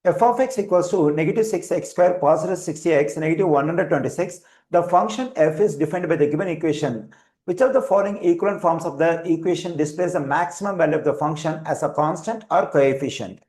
f of x equals to negative 6x square positive 60x negative 126. The function f is defined by the given equation. Which of the following equivalent forms of the equation displays the maximum value of the function as a constant or coefficient?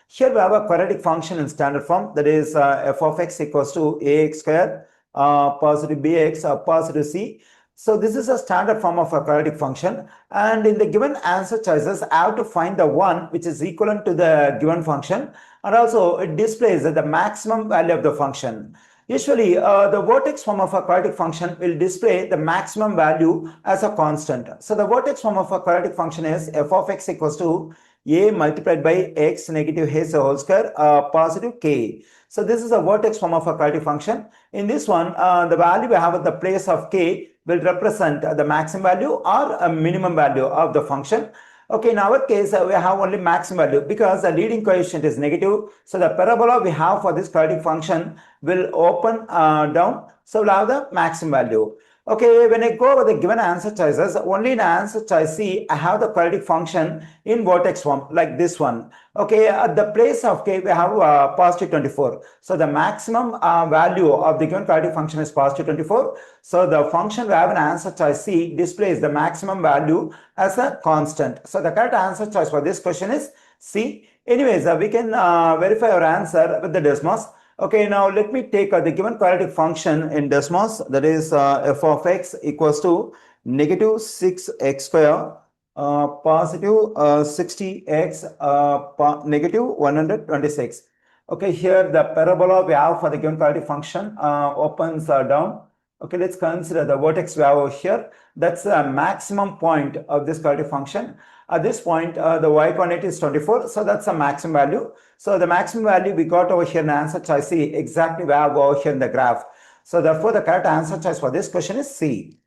Here we have a quadratic function in standard form, that is f of x equals to ax square positive bx positive c. So this is a standard form of a quadratic function, and in the given answer choices I have to find the one which is equivalent to the given function, and also it displays the maximum value of the function. Usually the vertex form of a quadratic function will display the maximum value as a constant. So the vertex form of a quadratic function is f of x equals to a multiplied by x negative h whole square positive k. So this is a vertex form of a quadratic function. In this one, the value we have at the place of k will represent the maximum value or a minimum value of the function. Okay, in our case, we have only maximum value because the leading coefficient is negative. So the parabola we have for this quadratic function will open down. So we'll have the maximum value. Okay, when I go over the given answer choices, only in answer choice C, I have the quadratic function in vertex form like this one. Okay, at the place of k, we have positive 24. So the maximum value of the given quadratic function is positive 24. So the function we have in answer choice C displays the maximum value as a constant. So the correct answer choice for this question is C. Anyways, we can verify our answer with the Desmos. Okay, now let me take the given quadratic function in Desmos, that is f of x equals to negative 6x square positive 60x negative 126. Okay, here the parabola we have for the given quadratic function opens down. Okay, let's consider the vertex we have over here. That's the maximum point of this quadratic function. At this point, the y-coordinate is 24, so that's the maximum value. So the maximum value we got over here in answer choice C, exactly we have over here in the graph. So therefore, the correct answer choice for this question is C.